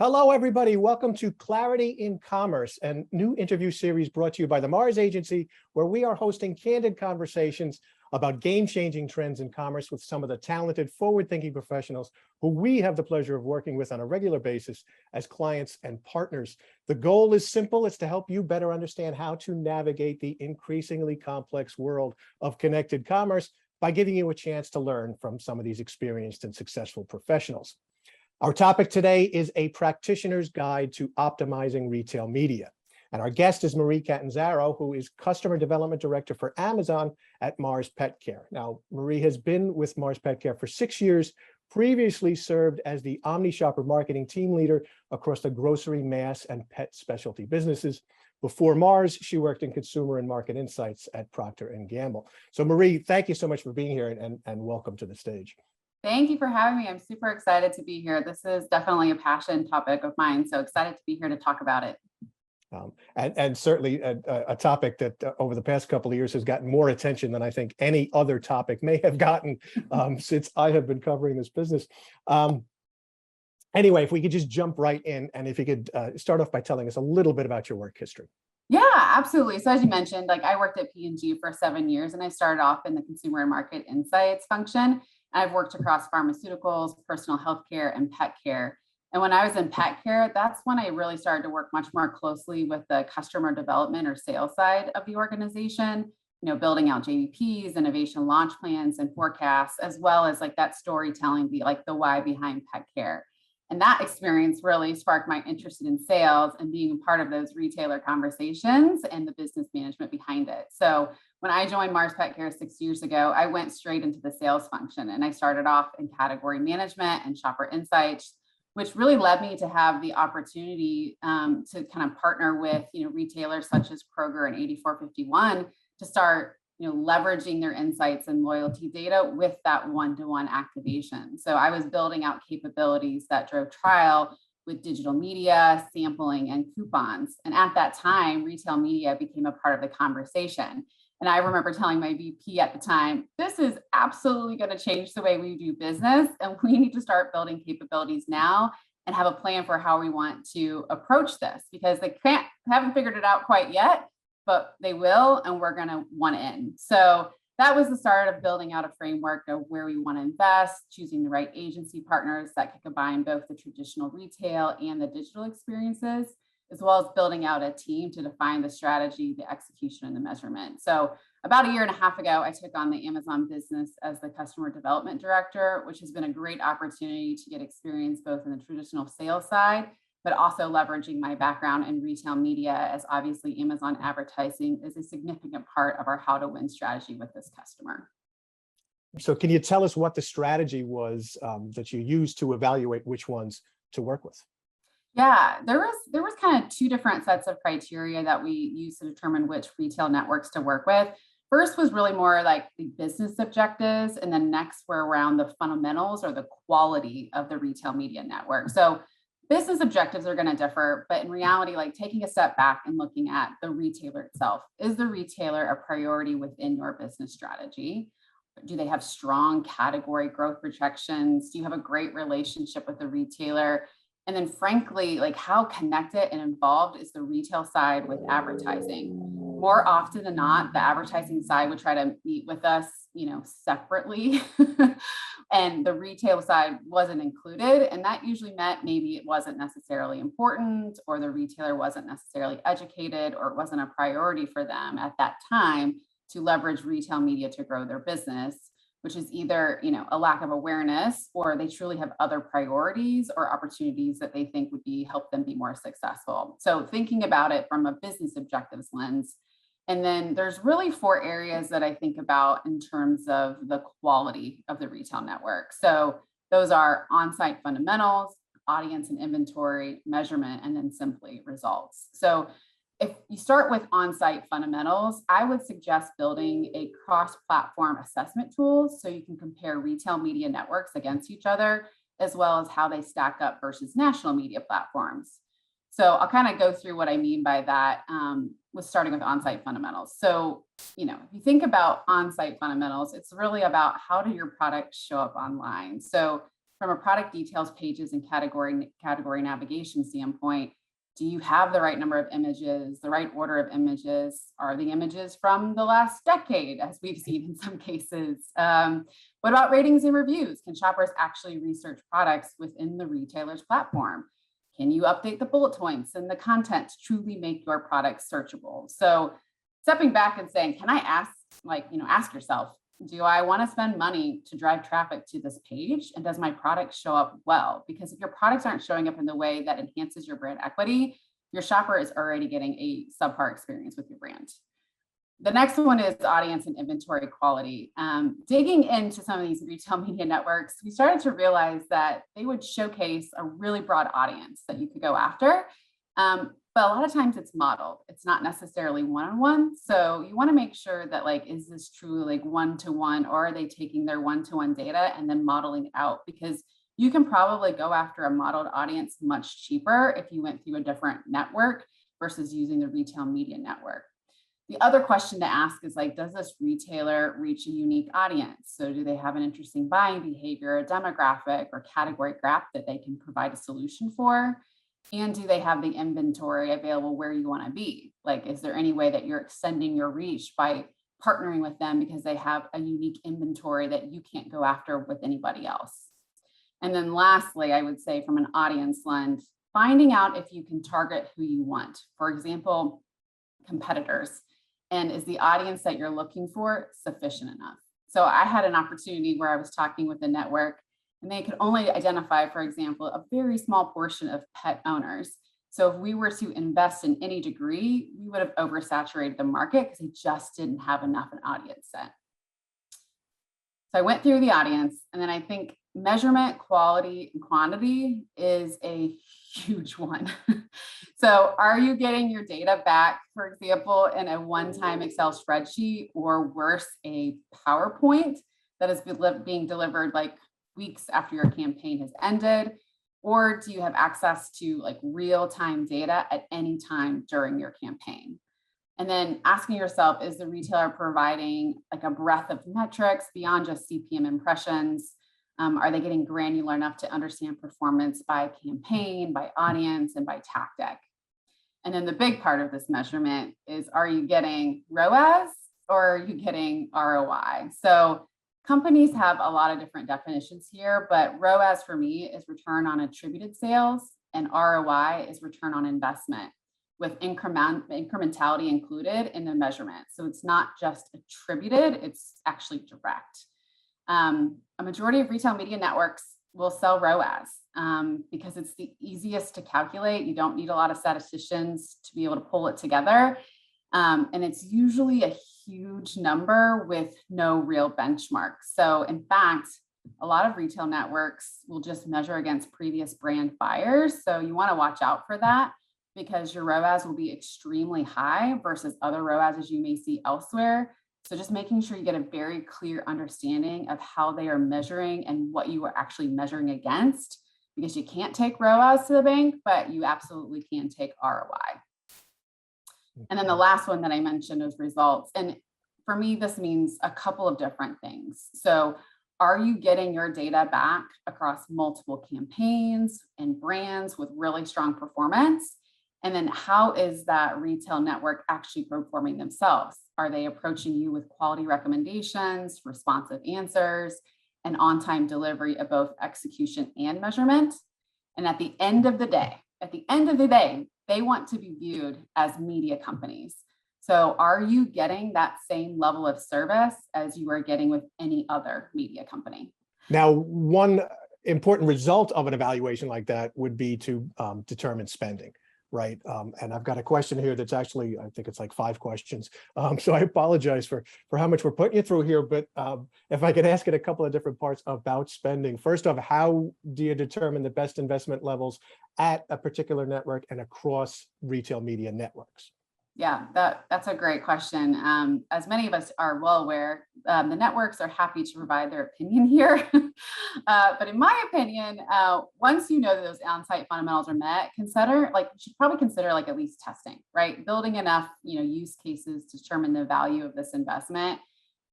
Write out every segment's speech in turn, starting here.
Hello, everybody. Welcome to Clarity in Commerce, a new interview series brought to you by the Mars Agency, where we are hosting candid conversations about game-changing trends in commerce with some of the talented, forward-thinking professionals who we have the pleasure of working with on a regular basis as clients and partners. The goal is simple. It's to help you better understand how to navigate the increasingly complex world of connected commerce by giving you a chance to learn from some of these experienced and successful professionals. Our topic today is a practitioner's guide to optimizing retail media. And our guest is Marie Catanzaro, who is Customer Development Director for Amazon at Mars Pet Care. Now, Marie has been with Mars Pet Care for 6 years, previously served as the OmniShopper Marketing Team Leader across the grocery, mass, and pet specialty businesses. Before Mars, she worked in consumer and market insights at Procter & Gamble. So Marie, thank you so much for being here and welcome to the stage. Thank you for having me. I'm super excited to be here. This is definitely a passion topic of mine, so excited to be here to talk about it. And certainly a topic that over the past couple of years has gotten more attention than I think any other topic may have gotten since I have been covering this business. Anyway, if we could just jump right in, and if you could start off by telling us a little bit about your work history. Yeah, absolutely. So as you mentioned, I worked at P&G for 7 years, and I started off in the consumer and market insights function. I've worked across pharmaceuticals, personal healthcare, and pet care. And when I was in pet care, that's when I really started to work much more closely with the customer development or sales side of the organization, building out JVPs, innovation launch plans, and forecasts, as well as that storytelling, the why behind pet care. And that experience really sparked my interest in sales and being a part of those retailer conversations and the business management behind it. So when I joined Mars Pet Care 6 years ago, I went straight into the sales function, and I started off in category management and shopper insights, which really led me to have the opportunity to kind of partner with retailers such as Kroger and 84.51 to start leveraging their insights and loyalty data with that one-to-one activation. So I was building out capabilities that drove trial with digital media, sampling, and coupons. And at that time, retail media became a part of the conversation. And I remember telling my VP at the time, this is absolutely going to change the way we do business. And we need to start building capabilities now and have a plan for how we want to approach this, because they haven't figured it out quite yet, but they will, and we're going to want in. So that was the start of building out a framework of where we want to invest, choosing the right agency partners that can combine both the traditional retail and the digital experiences, as well as building out a team to define the strategy, the execution, and the measurement. So about a year and a half ago, I took on the Amazon business as the customer development director, which has been a great opportunity to get experience both in the traditional sales side, but also leveraging my background in retail media, as obviously Amazon advertising is a significant part of our how to win strategy with this customer. So can you tell us what the strategy was that you used to evaluate which ones to work with? Yeah, there was kind of two different sets of criteria that we used to determine which retail networks to work with. First was really more like the business objectives, and then next were around the fundamentals or the quality of the retail media network. So business objectives are going to differ, but in reality, taking a step back and looking at the retailer itself. Is the retailer a priority within your business strategy? Do they have strong category growth projections? Do you have a great relationship with the retailer? And then frankly, how connected and involved is the retail side with advertising? More often than not, the advertising side would try to meet with us, separately. And the retail side wasn't included. And that usually meant maybe it wasn't necessarily important, or the retailer wasn't necessarily educated, or it wasn't a priority for them at that time to leverage retail media to grow their business, which is either, a lack of awareness, or they truly have other priorities or opportunities that they think would help them be more successful. So thinking about it from a business objectives lens. And then there's really 4 areas that I think about in terms of the quality of the retail network. So those are on-site fundamentals, audience and inventory, measurement, and then simply results. So if you start with on-site fundamentals, I would suggest building a cross-platform assessment tool so you can compare retail media networks against each other, as well as how they stack up versus national media platforms. So I'll kind of go through what I mean by that with starting with on-site fundamentals. So, if you think about on-site fundamentals, it's really about how do your products show up online. So from a product details pages and category navigation standpoint, do you have the right number of images, the right order of images? Are the images from the last decade, as we've seen in some cases? What about ratings and reviews? Can shoppers actually research products within the retailer's platform? Can you update the bullet points and the content to truly make your product searchable? So stepping back and saying, can I ask yourself, do I want to spend money to drive traffic to this page? And does my product show up well? Because if your products aren't showing up in the way that enhances your brand equity, your shopper is already getting a subpar experience with your brand. The next one is audience and inventory quality. Digging into some of these retail media networks, we started to realize that they would showcase a really broad audience that you could go after. But a lot of times it's modeled. It's not necessarily one-on-one. So you want to make sure that is this truly one-to-one, or are they taking their one-to-one data and then modeling it out? Because you can probably go after a modeled audience much cheaper if you went through a different network versus using the retail media network. The other question to ask is does this retailer reach a unique audience? So do they have an interesting buying behavior, a demographic, or category gap that they can provide a solution for? And do they have the inventory available where you want to be? Is there any way that you're extending your reach by partnering with them because they have a unique inventory that you can't go after with anybody else? And then lastly, I would say from an audience lens, finding out if you can target who you want. For example, competitors. And is the audience that you're looking for sufficient enough? So I had an opportunity where I was talking with a network and they could only identify, for example, a very small portion of pet owners. So if we were to invest in any degree, we would have oversaturated the market because they just didn't have enough an audience set. So I went through the audience, and then I think measurement, quality, and quantity is a huge one. So are you getting your data back, for example, in a one-time Excel spreadsheet, or worse, a PowerPoint that is being delivered weeks after your campaign has ended? Or do you have access to real-time data at any time during your campaign? And then asking yourself, is the retailer providing a breadth of metrics beyond just CPM impressions? Are they getting granular enough to understand performance by campaign, by audience, and by tactic? And then the big part of this measurement is, are you getting ROAS or are you getting ROI? So companies have a lot of different definitions here, but ROAS for me is return on attributed sales, and ROI is return on investment, with incrementality included in the measurement. So it's not just attributed, it's actually direct. A majority of retail media networks will sell ROAS because it's the easiest to calculate. You don't need a lot of statisticians to be able to pull it together. And it's usually a huge number with no real benchmark. So in fact, a lot of retail networks will just measure against previous brand buyers. So you want to watch out for that, because your ROAS will be extremely high versus other ROAS you may see elsewhere. So just making sure you get a very clear understanding of how they are measuring and what you are actually measuring against, because you can't take ROAS to the bank, but you absolutely can take ROI. And then the last one that I mentioned is results. And for me, this means a couple of different things. So are you getting your data back across multiple campaigns and brands with really strong performance? And then how is that retail network actually performing themselves? Are they approaching you with quality recommendations, responsive answers, and on-time delivery of both execution and measurement? And at the end of the day, they want to be viewed as media companies. So are you getting that same level of service as you are getting with any other media company? Now, one important result of an evaluation like that would be to determine spending, right? And I've got a question here that's actually, I think it's 5 questions. So I apologize for how much we're putting you through here, but if I could ask it a couple of different parts about spending. First off, how do you determine the best investment levels at a particular network and across retail media networks? Yeah, that's a great question. As many of us are well aware, the networks are happy to provide their opinion here. But in my opinion, once you know that those on-site fundamentals are met, you should probably consider at least testing, right? Building enough, use cases to determine the value of this investment.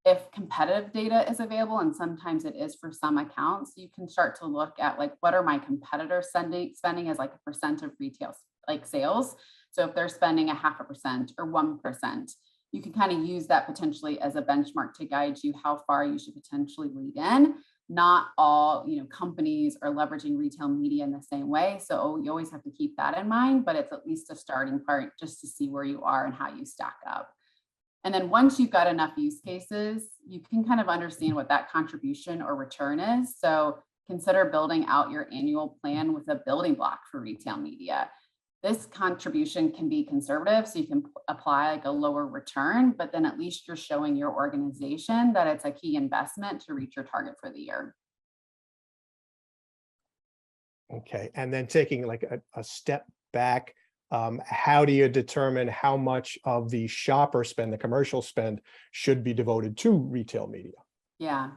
If competitive data is available, and sometimes it is for some accounts, you can start to look at like, what are my competitors spending as like a percent of retail like sales. So if they're spending 0.5% or 1%, you can kind of use that potentially as a benchmark to guide you how far you should potentially lead in. Not all, companies are leveraging retail media in the same way. So you always have to keep that in mind, but it's at least a starting point just to see where you are and how you stack up. And then once you've got enough use cases, you can kind of understand what that contribution or return is. So consider building out your annual plan with a building block for retail media. This contribution can be conservative, so you can apply like a lower return, but then at least you're showing your organization that it's a key investment to reach your target for the year. Okay, and then taking like a step back, how do you determine how much of the shopper spend, the commercial spend, should be devoted to retail media? Yeah.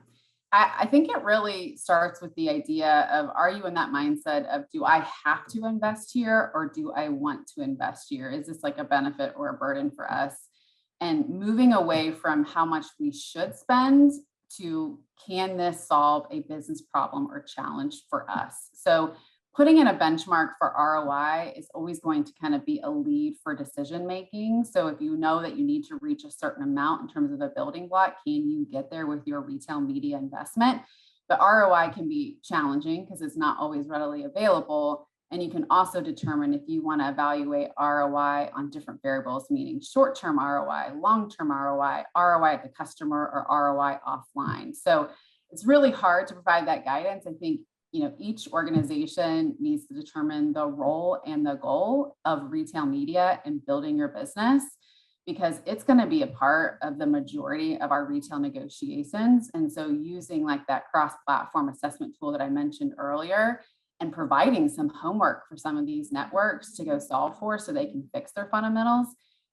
I think it really starts with the idea of, are you in that mindset of, do I have to invest here or do I want to invest here? Is this like a benefit or a burden for us? And moving away from how much we should spend to, can this solve a business problem or challenge for us? So putting in a benchmark for ROI is always going to kind of be a lead for decision making. So if you know that you need to reach a certain amount in terms of a building block, can you get there with your retail media investment? But ROI can be challenging because it's not always readily available. And you can also determine if you want to evaluate ROI on different variables, meaning short-term ROI, long-term ROI, ROI at the customer, or ROI offline. So it's really hard to provide that guidance. I think each organization needs to determine the role and the goal of retail media in building your business, because it's going to be a part of the majority of our retail negotiations. And so using like that cross-platform assessment tool that I mentioned earlier and providing some homework for some of these networks to go solve for so they can fix their fundamentals,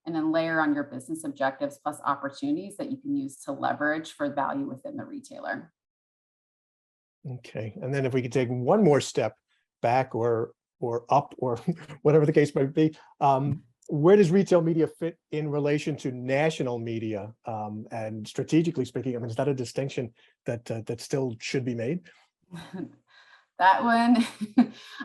and then layer on your business objectives plus opportunities that you can use to leverage for value within the retailer. Okay, and then if we could take one more step back or up or whatever the case might be, where does retail media fit in relation to national media? And strategically speaking, I mean, is that a distinction that still should be made? That one,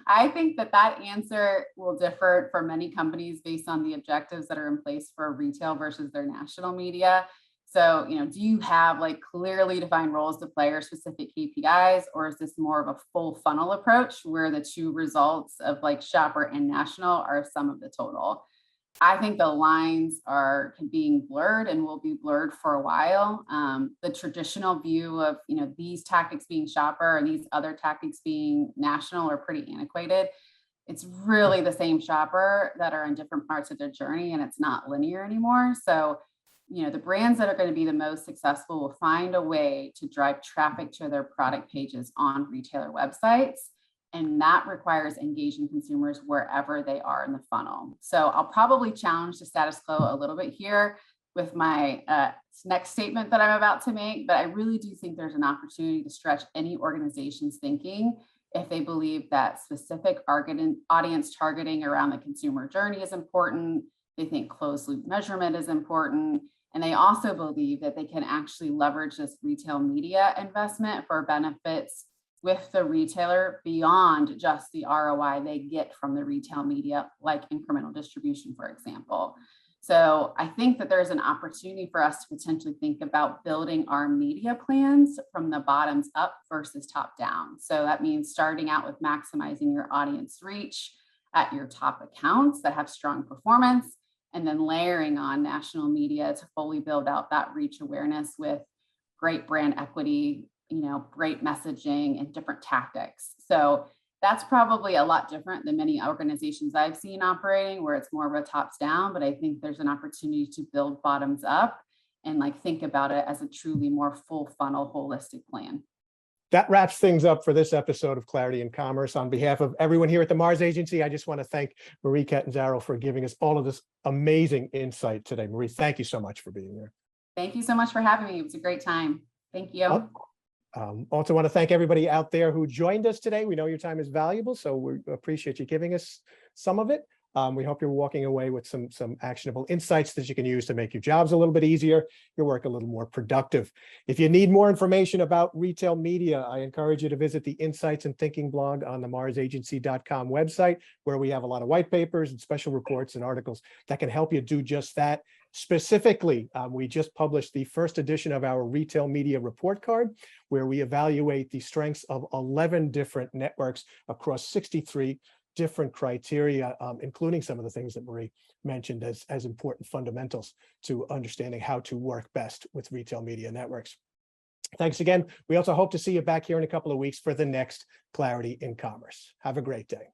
I think that answer will differ for many companies based on the objectives that are in place for retail versus their national media. So, do you have like clearly defined roles to play or specific KPIs, or is this more of a full funnel approach where the two results of like shopper and national are sum of the total? I think the lines are being blurred and will be blurred for a while. The traditional view of, these tactics being shopper and these other tactics being national are pretty antiquated. It's really the same shopper that are in different parts of their journey, and it's not linear anymore. So the brands that are going to be the most successful will find a way to drive traffic to their product pages on retailer websites. And that requires engaging consumers wherever they are in the funnel. So I'll probably challenge the status quo a little bit here with my next statement that I'm about to make, but I really do think there's an opportunity to stretch any organization's thinking if they believe that specific audience targeting around the consumer journey is important. They think closed loop measurement is important. And they also believe that they can actually leverage this retail media investment for benefits with the retailer beyond just the ROI they get from the retail media, like incremental distribution, for example. So I think that there's an opportunity for us to potentially think about building our media plans from the bottoms up versus top down. So that means starting out with maximizing your audience reach at your top accounts that have strong performance, and then layering on national media to fully build out that reach awareness with great brand equity, great messaging and different tactics. So that's probably a lot different than many organizations I've seen operating, where it's more of a tops down, but I think there's an opportunity to build bottoms up and like think about it as a truly more full funnel holistic plan. That wraps things up for this episode of Clarity in Commerce. On behalf of everyone here at the Mars Agency, I just want to thank Marie Catanzaro for giving us all of this amazing insight today. Marie, thank you so much for being here. Thank you so much for having me. It was a great time. Thank you. Also want to thank everybody out there who joined us today. We know your time is valuable, so we appreciate you giving us some of it. We hope you're walking away with some actionable insights that you can use to make your jobs a little bit easier, your work a little more productive. If you need more information about retail media, I encourage you to visit the Insights and Thinking blog on the marsagency.com website, where we have a lot of white papers and special reports and articles that can help you do just that. Specifically, we just published the first edition of our retail media report card, where we evaluate the strengths of 11 different networks across 63 different criteria, including some of the things that Marie mentioned as important fundamentals to understanding how to work best with retail media networks. Thanks again. We also hope to see you back here in a couple of weeks for the next Clarity in Commerce. Have a great day.